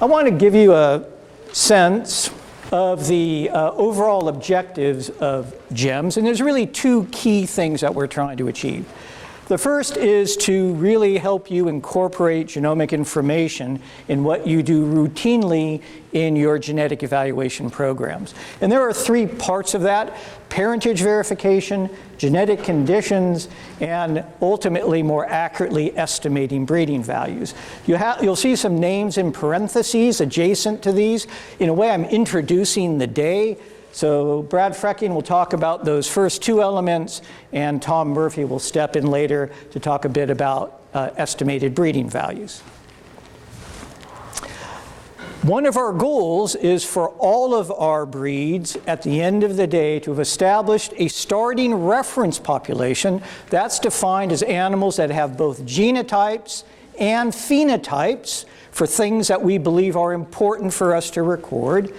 I want to give you a sense of the overall objectives of GEMS, and there's really two key things that we're trying to achieve. The first is to really help you incorporate genomic information in what you do routinely in your genetic evaluation programs. And there are three parts of that: parentage verification, genetic conditions, and ultimately more accurately estimating breeding values. You'll see some names in parentheses adjacent to these. In a way, I'm introducing the day. So Brad Frecking will talk about those first two elements, and Tom Murphy will step in later to talk a bit about estimated breeding values. One of our goals is for all of our breeds at the end of the day to have established a starting reference population that's defined as animals that have both genotypes and phenotypes for things that we believe are important for us to record.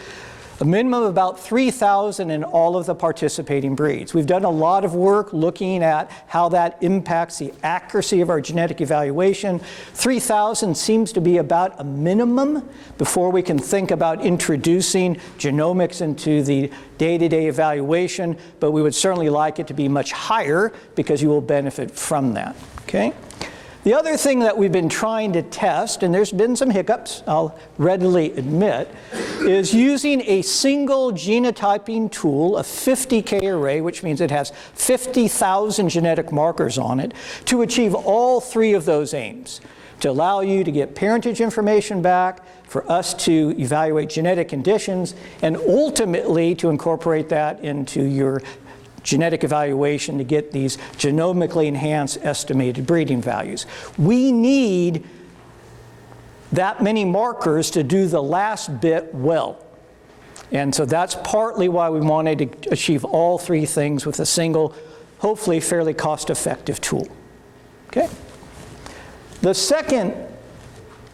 A minimum of about 3,000 in all of the participating breeds. We've done a lot of work looking at how that impacts the accuracy of our genetic evaluation. 3,000 seems to be about a minimum before we can think about introducing genomics into the day-to-day evaluation, but we would certainly like it to be much higher because you will benefit from that, okay? The other thing that we've been trying to test, and there's been some hiccups, I'll readily admit, is using a single genotyping tool, a 50K array, which means it has 50,000 genetic markers on it, to achieve all three of those aims. To allow you to get parentage information back, for us to evaluate genetic conditions, and ultimately to incorporate that into your genetic evaluation to get these genomically enhanced estimated breeding values. We need that many markers to do the last bit well. And so that's partly why we wanted to achieve all three things with a single, hopefully fairly cost-effective tool. Okay? The second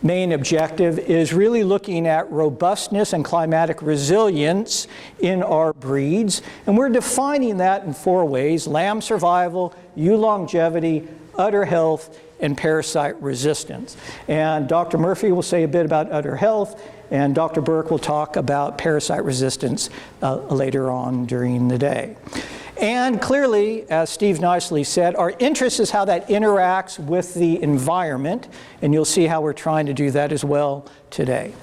main objective is really looking at robustness and climatic resilience in our breeds. And we're defining that in four ways: lamb survival, ewe longevity, udder health, and parasite resistance. And Dr. Murphy will say a bit about udder health, and Dr. Burke will talk about parasite resistance later on during the day. And clearly, as Steve nicely said, our interest is how that interacts with the environment, and you'll see how we're trying to do that as well today.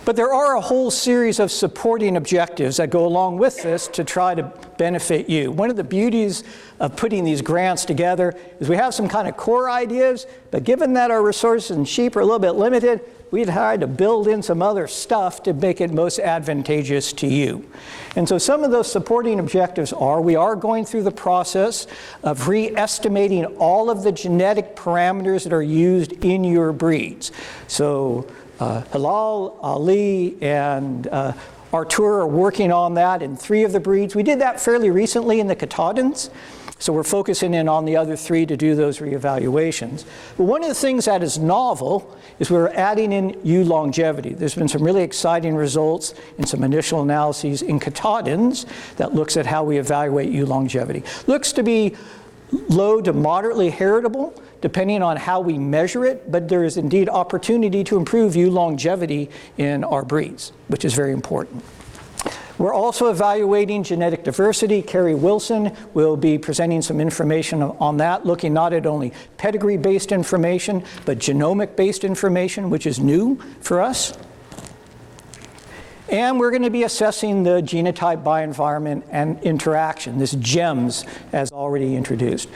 But there are a whole series of supporting objectives that go along with this to try to benefit you. One of the beauties of putting these grants together is we have some kind of core ideas, but given that our resources in sheep are a little bit limited, we'd had to build in some other stuff to make it most advantageous to you. And so some of those supporting objectives are, we are going through the process of re-estimating all of the genetic parameters that are used in your breeds. So Halal, Ali, and Artur are working on that in 3 of the breeds. We did that fairly recently in the Katahdins, so we're focusing in on the other 3 to do those reevaluations. But one of the things that is novel is we're adding in ewe longevity. There's been some really exciting results in some initial analyses in Katahdins that looks at how we evaluate ewe longevity. Looks to be low to moderately heritable, depending on how we measure it, but there is indeed opportunity to improve ewe longevity in our breeds, which is very important. We're also evaluating genetic diversity. Carrie Wilson will be presenting some information on that, looking not at only pedigree-based information, but genomic-based information, which is new for us. And we're going to be assessing the genotype by environment and interaction, this GEMS as already introduced.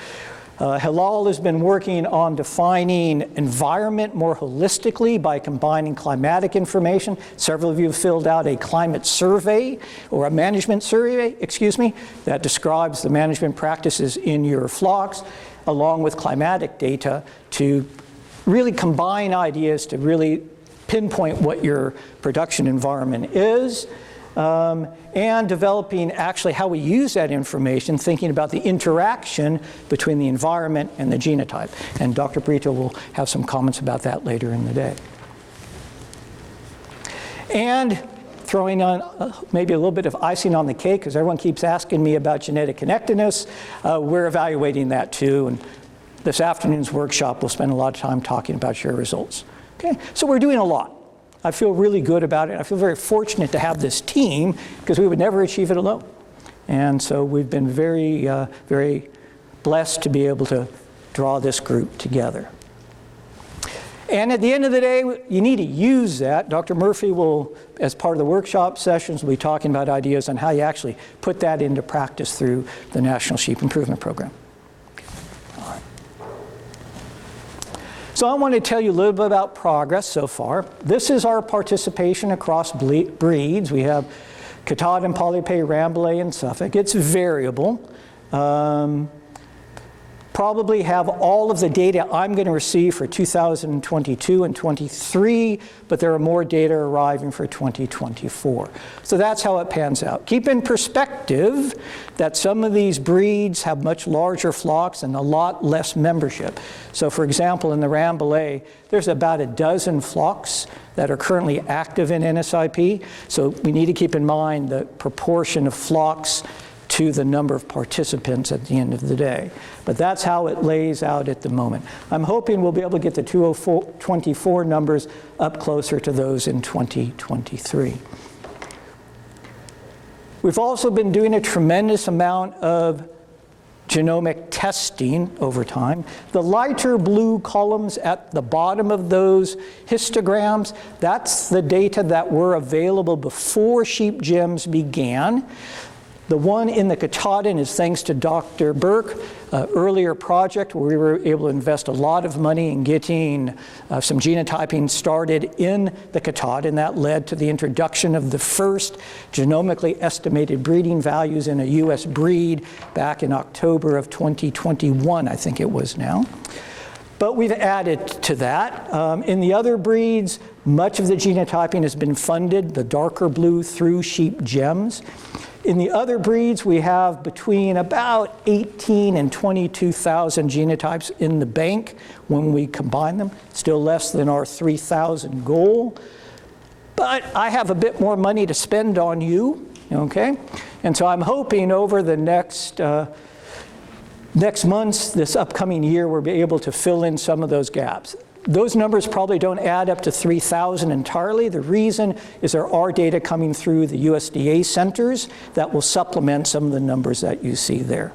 Hilal has been working on defining environment more holistically by combining climatic information. Several of you have filled out a climate survey, or a management survey, that describes the management practices in your flocks, along with climatic data to really combine ideas to really pinpoint what your production environment is. And developing actually how we use that information, thinking about the interaction between the environment and the genotype. And Dr. Brito will have some comments about that later in the day. And throwing on maybe a little bit of icing on the cake, because everyone keeps asking me about genetic connectedness, we're evaluating that too. And this afternoon's workshop, we'll spend a lot of time talking about your results. Okay, so we're doing a lot. I feel really good about it. I feel very fortunate to have this team because we would never achieve it alone. And so we've been very, very blessed to be able to draw this group together. And at the end of the day, you need to use that. Dr. Murphy will, as part of the workshop sessions, will be talking about ideas on how you actually put that into practice through the National Sheep Improvement Program. All right. So I want to tell you a little bit about progress so far. This is our participation across breeds. We have Katahdin, Polypay, Rambouillet, and Suffolk. It's variable. Probably have all of the data I'm going to receive for 2022 and 23, but there are more data arriving for 2024. So that's how it pans out. Keep in perspective that some of these breeds have much larger flocks and a lot less membership. So for example, in the Rambouillet, there's about a dozen flocks that are currently active in NSIP. So we need to keep in mind the proportion of flocks to the number of participants at the end of the day. But that's how it lays out at the moment. I'm hoping we'll be able to get the 2024 numbers up closer to those in 2023. We've also been doing a tremendous amount of genomic testing over time. The lighter blue columns at the bottom of those histograms, that's the data that were available before Sheep Gems began. The one in the Katahdin is thanks to Dr. Burke, earlier project where we were able to invest a lot of money in getting some genotyping started in the Katahdin. That led to the introduction of the first genomically estimated breeding values in a U.S. breed back in October of 2021, I think it was now. But we've added to that. In the other breeds, much of the genotyping has been funded, the darker blue, through Sheep Gems. In the other breeds, we have between about 18 and 22,000 genotypes in the bank when we combine them. Still less than our 3,000 goal. But I have a bit more money to spend on you, okay? And so I'm hoping over the next months, this upcoming year, we'll be able to fill in some of those gaps. Those numbers probably don't add up to 3,000 entirely. The reason is there are data coming through the USDA centers that will supplement some of the numbers that you see there.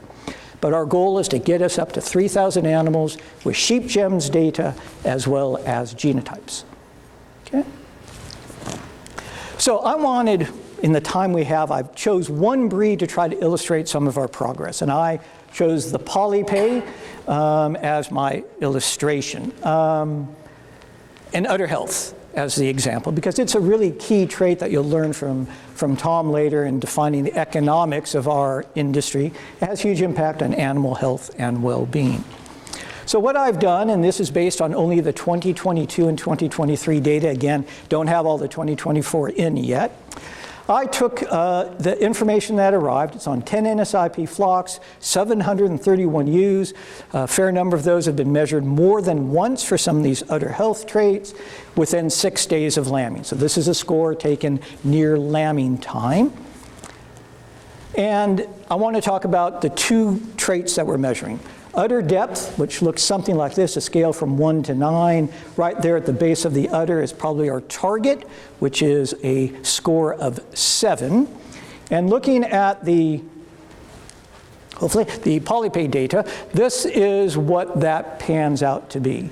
But our goal is to get us up to 3,000 animals with Sheep Gems data as well as genotypes. Okay? So I wanted, in the time we have, I chose one breed to try to illustrate some of our progress. And I chose the Polypay as my illustration, and udder health as the example, because it's a really key trait that you'll learn from Tom later in defining the economics of our industry. It has huge impact on animal health and well-being. So what I've done, and this is based on only the 2022 and 2023 data, again, don't have all the 2024 in yet. I took the information that arrived. It's on 10 NSIP flocks, 731 ewes. A fair number of those have been measured more than once for some of these udder health traits within 6 days of lambing. So this is a score taken near lambing time. And I want to talk about the two traits that we're measuring. Udder depth, which looks something like this, a scale from 1 to 9. Right there at the base of the udder is probably our target, which is a score of 7. And looking at the, hopefully, the Polypay data, this is what that pans out to be.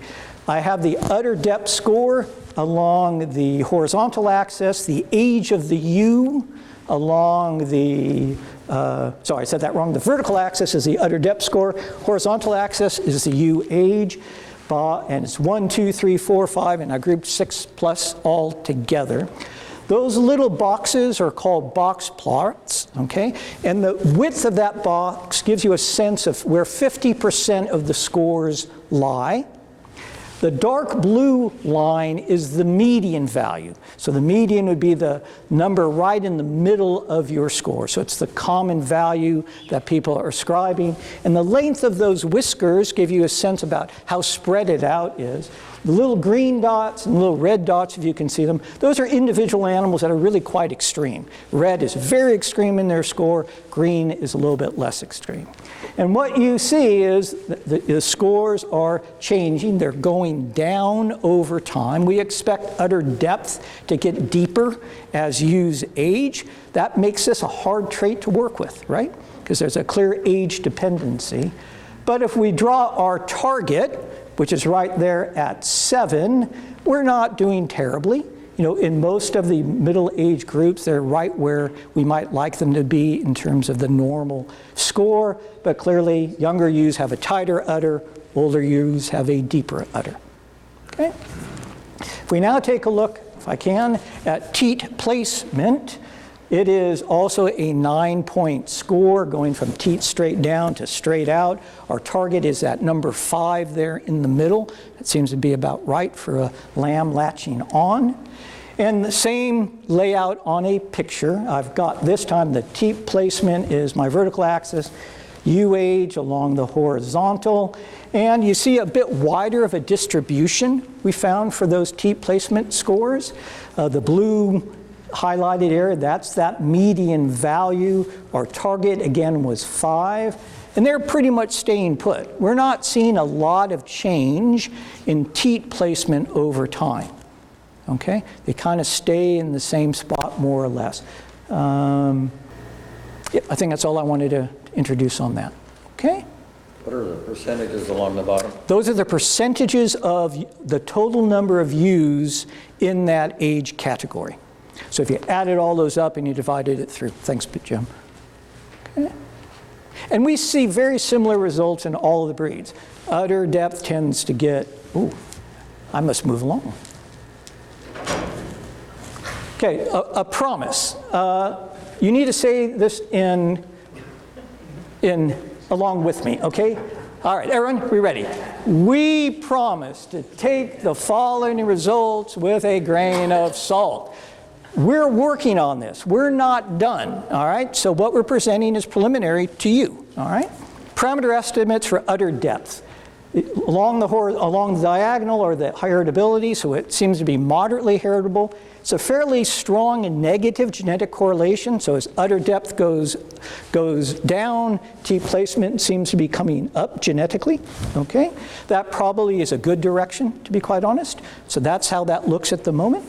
I have the udder depth score along the horizontal axis, the age of the ewe along the sorry, I said that wrong. The vertical axis is the udder depth score. Horizontal axis is the ewe age. And it's 1, 2, 3, 4, 5, and I grouped 6 plus all together. Those little boxes are called box plots, okay? And the width of that box gives you a sense of where 50% of the scores lie. The dark blue line is the median value. So the median would be the number right in the middle of your score. So it's the common value that people are ascribing. And the length of those whiskers give you a sense about how spread it out is. The little green dots and little red dots, if you can see them, those are individual animals that are really quite extreme. Red is very extreme in their score, green is a little bit less extreme. And what you see is the scores are changing, they're going down over time. We expect udder depth to get deeper as ewes age. That makes this a hard trait to work with, right? Because there's a clear age dependency. But if we draw our target, which is right there at 7, we're not doing terribly. You know, in most of the middle age groups, they're right where we might like them to be in terms of the normal score, but clearly younger ewes have a tighter udder, older ewes have a deeper udder. Okay? If we now take a look, if I can, at teat placement, it is also a 9-point score going from teat straight down to straight out. Our target is at number 5 there in the middle. That seems to be about right for a lamb latching on. And the same layout on a picture. I've got this time the teat placement is my vertical axis, ewe age along the horizontal. And you see a bit wider of a distribution we found for those teat placement scores. The blue highlighted area, that's that median value. Our target, again, was 5. And they're pretty much staying put. We're not seeing a lot of change in teat placement over time. Okay? They kind of stay in the same spot more or less. Yeah, I think that's all I wanted to introduce on that. Okay? What are the percentages along the bottom? Those are the percentages of the total number of ewes in that age category. So if you added all those up and you divided it through. Thanks, Jim. Okay. And we see very similar results in all of the breeds. Udder depth tends to get, ooh, I must move along. Okay, a promise. You need to say this in along with me, okay? All right, everyone, we ready? We promise to take the following results with a grain of salt. We're working on this. We're not done, all right? So what we're presenting is preliminary to you, all right? Parameter estimates for udder depth. Along the diagonal or the heritability, so it seems to be moderately heritable. It's a fairly strong and negative genetic correlation, so as udder depth goes down, teat placement seems to be coming up genetically, okay? That probably is a good direction, to be quite honest. So that's how that looks at the moment.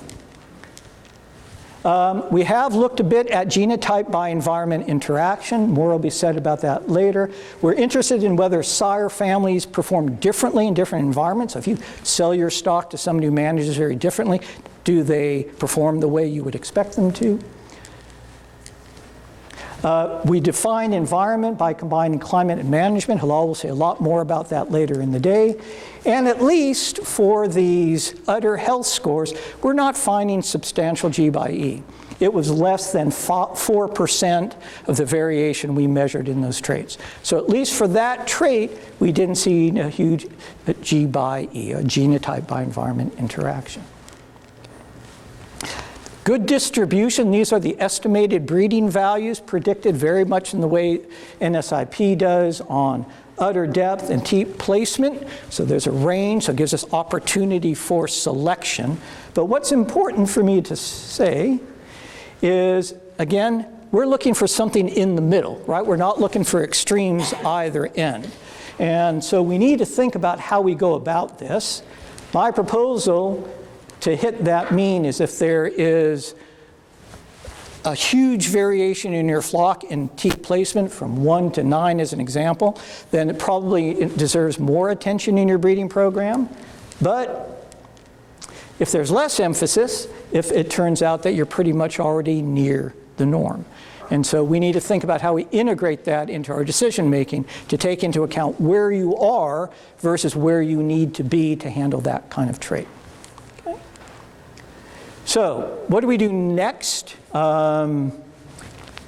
We have looked a bit at genotype by environment interaction. More will be said about that later. We're interested in whether sire families perform differently in different environments. So if you sell your stock to somebody who manages very differently, do they perform the way you would expect them to? We define environment by combining climate and management. Hilal will say a lot more about that later in the day. And at least for these udder health scores, we're not finding substantial G by E. It was less than 4% of the variation we measured in those traits. So at least for that trait, we didn't see a huge G by E, a genotype by environment interaction. Good distribution, these are the estimated breeding values predicted very much in the way NSIP does on udder depth and teat placement. So there's a range, so it gives us opportunity for selection. But what's important for me to say is, again, we're looking for something in the middle, right? We're not looking for extremes either end. And so we need to think about how we go about this. My proposal to hit that mean is if there is a huge variation in your flock in teat placement from 1 to 9 as an example, then it probably deserves more attention in your breeding program. But if there's less emphasis, if it turns out that you're pretty much already near the norm. And so we need to think about how we integrate that into our decision making to take into account where you are versus where you need to be to handle that kind of trait. So what do we do next?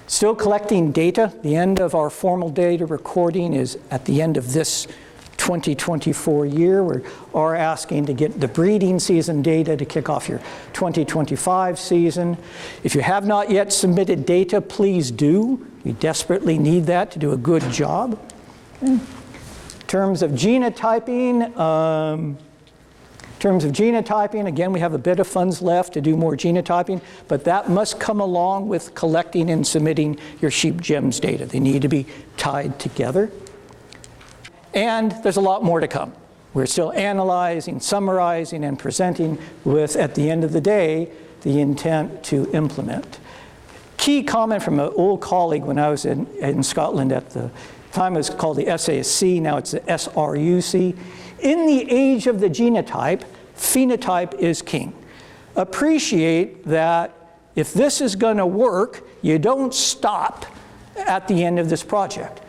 Still collecting data. The end of our formal data recording is at the end of this 2024 year. We are asking to get the breeding season data to kick off your 2025 season. If you have not yet submitted data, please do. We desperately need that to do a good job. In terms of genotyping, In terms of genotyping, again, we have a bit of funds left to do more genotyping, but that must come along with collecting and submitting your sheep GEMS data. They need to be tied together. And there's a lot more to come. We're still analyzing, summarizing, and presenting with, at the end of the day, the intent to implement. Key comment from an old colleague when I was in Scotland at the time, it was called the SASC, now it's the SRUC. In the age of the genotype, phenotype is king. Appreciate that if this is going to work, you don't stop at the end of this project.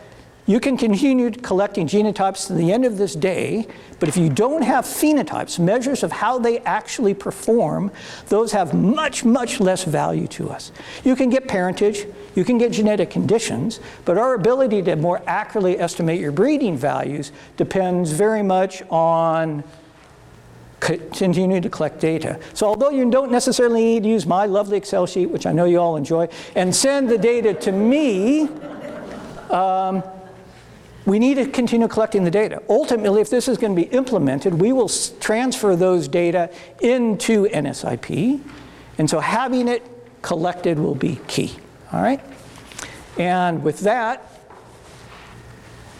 You can continue collecting genotypes to the end of this day, but if you don't have phenotypes, measures of how they actually perform, those have much, much less value to us. You can get parentage, you can get genetic conditions, but our ability to more accurately estimate your breeding values depends very much on continuing to collect data. So although you don't necessarily need to use my lovely Excel sheet, which I know you all enjoy, and send the data to me, we need to continue collecting the data. Ultimately, if this is going to be implemented, we will transfer those data into NSIP, and so having it collected will be key. All right? And with that,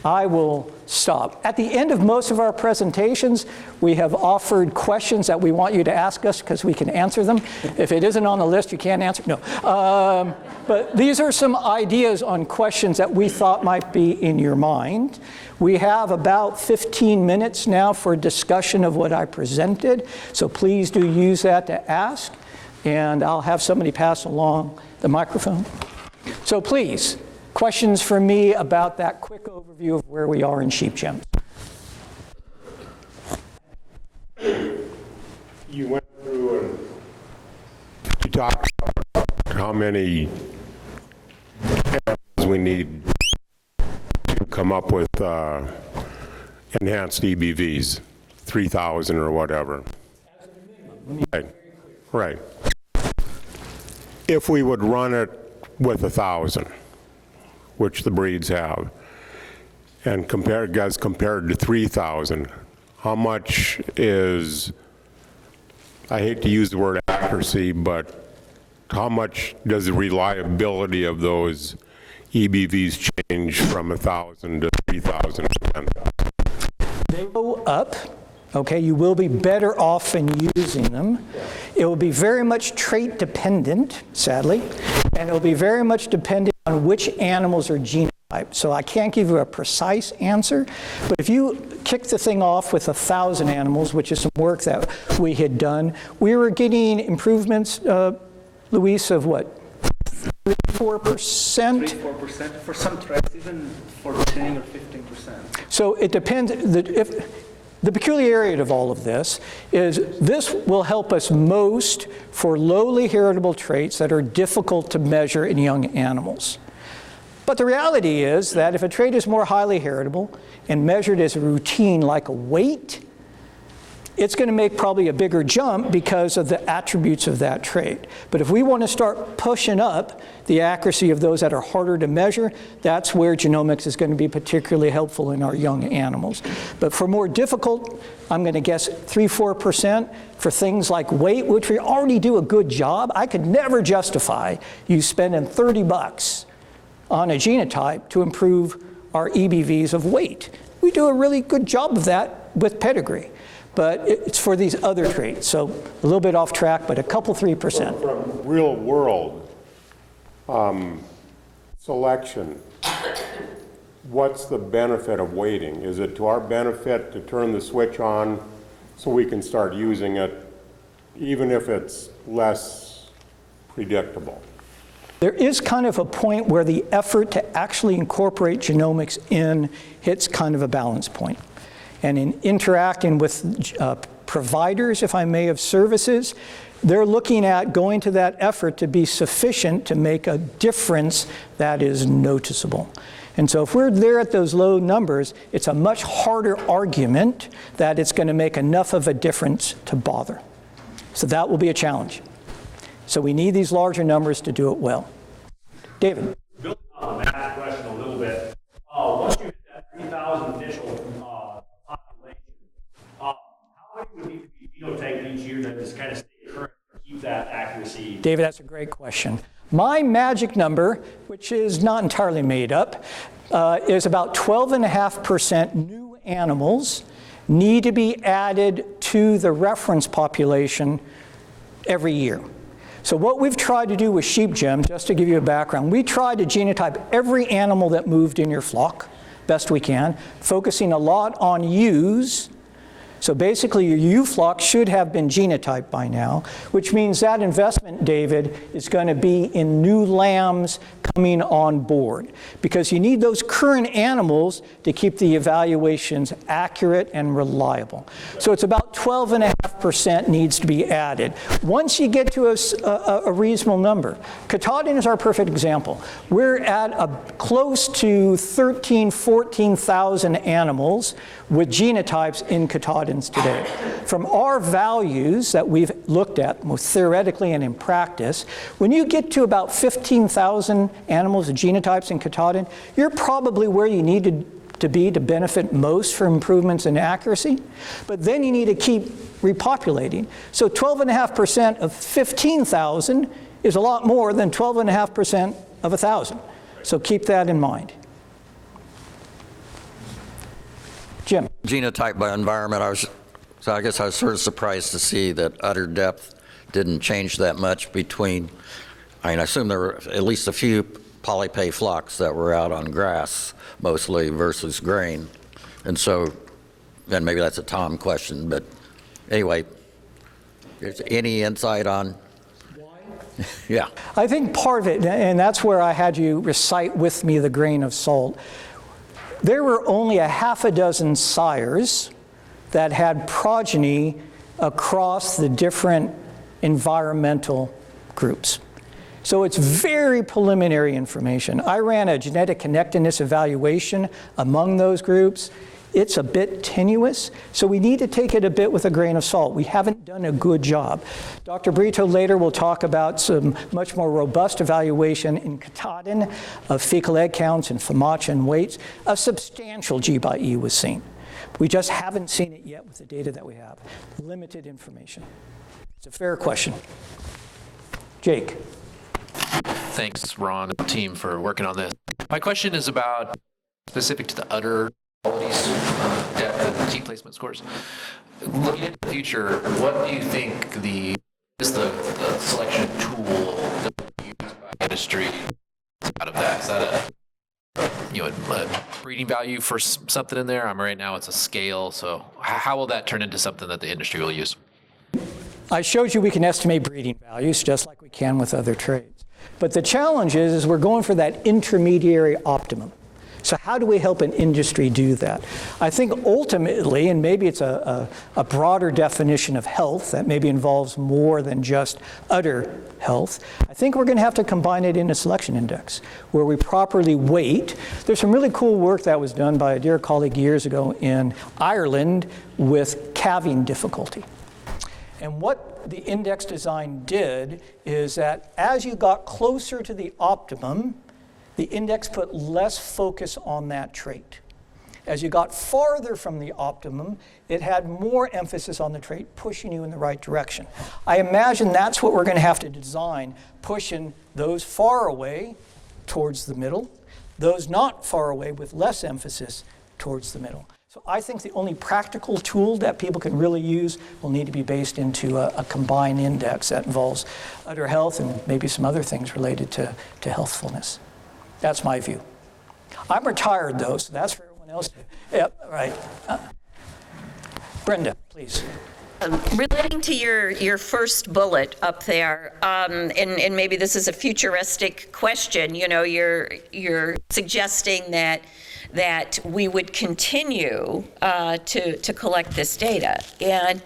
I will stop. At the end of most of our presentations, we have offered questions that we want you to ask us because we can answer them. If it isn't on the list, you can't answer. No. But these are some ideas on questions that we thought might be in your mind. We have about 15 minutes now for discussion of what I presented, so please do use that to ask, and I'll have somebody pass along the microphone. So please, questions for me about that quick overview of where we are in sheep GEMS. You went through and you talked about how many animals we need to come up with enhanced EBVs, 3,000 or whatever. Right, right. If we would run it with 1,000, which the breeds have, and compared to 3,000, how much is, I hate to use the word accuracy, but how much does the reliability of those EBVs change from 1,000 to 3,000 to 10,000? They go up. Okay, you will be better off in using them. It will be very much trait dependent, sadly, and it will be very much dependent on which animals are genotyped. So I can't give you a precise answer, but if you kick the thing off with 1,000 animals, which is some work that we had done, we were getting improvements, Luis, of what? 3-4%? 3-4%. For some traits, even 14 or 15%. So it depends. The peculiarity of all of this is this will help us most for lowly heritable traits that are difficult to measure in young animals. But the reality is that if a trait is more highly heritable and measured as a routine like a weight, it's going to make probably a bigger jump because of the attributes of that trait. But if we want to start pushing up the accuracy of those that are harder to measure, that's where genomics is going to be particularly helpful in our young animals. But for more difficult, I'm going to guess 3-4% for things like weight, which we already do a good job. I could never justify you spending $30 on a genotype to improve our EBVs of weight. We do a really good job of that with pedigree. But it's for these other traits. So a little bit off track, but a couple 3%. From real world selection, what's the benefit of waiting? Is it to our benefit to turn the switch on so we can start using it, even if it's less predictable? There is kind of a point where the effort to actually incorporate genomics in hits kind of a balance point. And in interacting with providers, if I may, of services, they're looking at going to that effort to be sufficient to make a difference that is noticeable. And so if we're there at those low numbers, it's a much harder argument that it's going to make enough of a difference to bother. So that will be a challenge. So we need these larger numbers to do it well. David. Building on the math question a little bit, once you hit that 3,000 initial population, how many would need to be David, that's a great question. My magic number, which is not entirely made up, is about 12.5% new animals need to be added to the reference population every year. So what we've tried to do with sheep, Jim, just to give you a background, we tried to genotype every animal that moved in your flock, best we can, focusing a lot on ewes. So basically your ewe flock should have been genotyped by now, which means that investment, David, is going to be in new lambs coming on board, because you need those current animals to keep the evaluations accurate and reliable. So it's about 12.5% needs to be added. Once you get to a reasonable number, Katahdin is our perfect example. We're at close to 14,000 animals with genotypes in Katahdins today. From our values that we've looked at, both theoretically and in practice, when you get to about 15,000 animals and genotypes in Katahdin, you're probably where you need to be to benefit most from improvements in accuracy. But then you need to keep repopulating. So 12.5% of 15,000 is a lot more than 12.5% of 1,000. So keep that in mind. Jim. Genotype by environment, I guess I was sort of surprised to see that udder depth didn't change that much between, I assume there were at least a few polypay flocks that were out on grass mostly versus grain. And so, and maybe that's a Tom question, but anyway, is any insight on why? Yeah. I think part of it, and that's where I had you recite with me the grain of salt, there were only a half a dozen sires that had progeny across the different environmental groups. So it's very preliminary information. I ran a genetic connectedness evaluation among those groups. It's a bit tenuous, so we need to take it a bit with a grain of salt. We haven't done a good job. Dr. Brito later will talk about some much more robust evaluation in Katahdin of fecal egg counts and FAMACHA and weights. A substantial G by E was seen. We just haven't seen it yet with the data that we have. Limited information. It's a fair question. Jake. Thanks, Ron and team, for working on this. My question is about specific to the udder qualities, depth, and teat placement scores. Looking into the future, what do you think is the selection tool that used by industry out of that? Is that a breeding value for something in there? Right now it's a scale, so how will that turn into something that the industry will use? I showed you we can estimate breeding values just like we can with other traits. But the challenge is we're going for that intermediary optimum. So how do we help an industry do that? I think ultimately, and maybe it's a broader definition of health that maybe involves more than just udder health, I think we're going to have to combine it in a selection index where we properly weight. There's some really cool work that was done by a dear colleague years ago in Ireland with calving difficulty. And what the index design did is that as you got closer to the optimum, the index put less focus on that trait. As you got farther from the optimum, it had more emphasis on the trait, pushing you in the right direction. I imagine that's what we're going to have to design, pushing those far away towards the middle, those not far away with less emphasis towards the middle. So I think the only practical tool that people can really use will need to be based into a combined index that involves udder health and maybe some other things related to healthfulness. That's my view. I'm retired though, so that's for everyone else. Yep, right. Brenda, please. Relating to your first bullet up there, and maybe this is a futuristic question, you're suggesting that we would continue to collect this data. And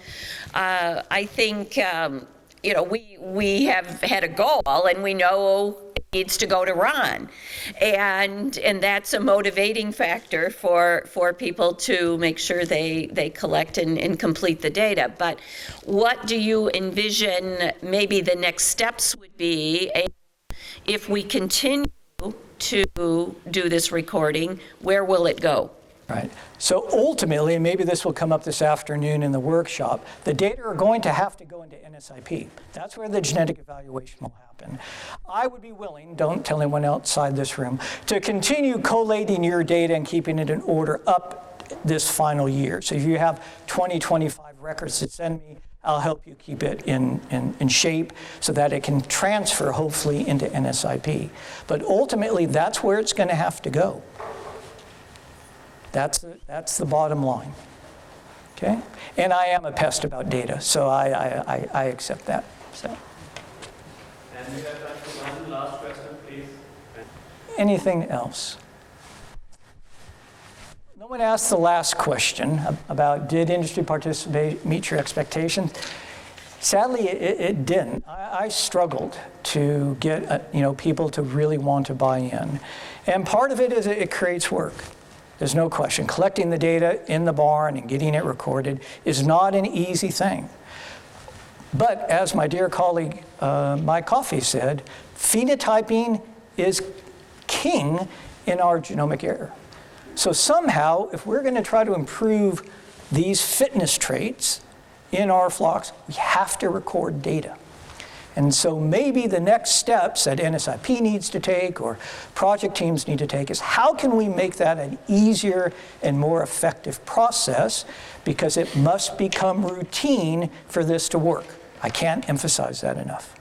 I think, we have had a goal and we know it needs to go to Ron. And that's a motivating factor for people to make sure they collect and complete the data. But what do you envision maybe the next steps would be if we continue to do this recording? Where will it go? Right. So ultimately, and maybe this will come up this afternoon in the workshop, the data are going to have to go into NSIP. That's where the genetic evaluation will happen. I would be willing, don't tell anyone outside this room, to continue collating your data and keeping it in order up this final year. So if you have 20, 25 records to send me, I'll help you keep it in shape so that it can transfer, hopefully, into NSIP. But ultimately, that's where it's going to have to go. That's the bottom line, okay? And I am a pest about data, so I accept that. So. And we have time for one last question, please. Anything else? No one asked the last question about did industry participate meet your expectations? Sadly, it didn't. I struggled to get people to really want to buy in, and part of it is it creates work. There's no question. Collecting the data in the barn and getting it recorded is not an easy thing. But as my dear colleague Mike Coffey said, phenotyping is king in our genomic era. So somehow, if we're going to try to improve these fitness traits in our flocks, we have to record data. And so maybe the next steps that NSIP needs to take or project teams need to take is how can we make that an easier and more effective process, because it must become routine for this to work. I can't emphasize that enough.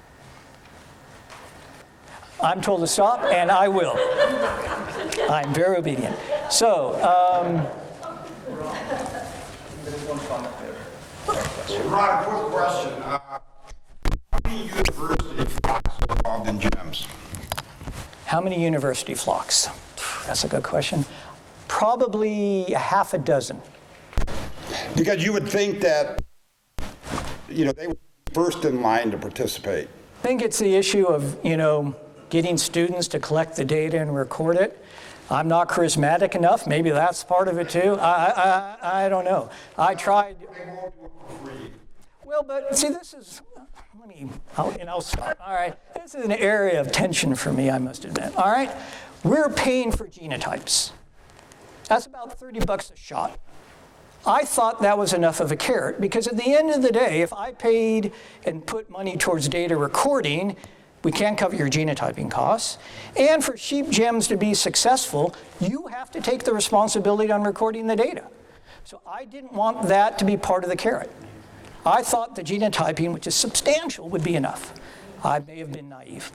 I'm told to stop, and I will. I'm very obedient. So, Ron, quick question. How many university flocks are involved in GEMS? how many university flocks? That's a good question. Probably a half a dozen. Because you would think that, they were first in line to participate. I think it's the issue of, getting students to collect the data and record it. I'm not charismatic enough. Maybe that's part of it too. I don't know. I tried. Well, but see, this is, I'll stop. All right. This is an area of tension for me, I must admit. All right. We're paying for genotypes. That's about $30 a shot. I thought that was enough of a carrot, because at the end of the day, if I paid and put money towards data recording, we can't cover your genotyping costs. And for sheep GEMS to be successful, you have to take the responsibility on recording the data. So I didn't want that to be part of the carrot. I thought the genotyping, which is substantial, would be enough. I may have been naive.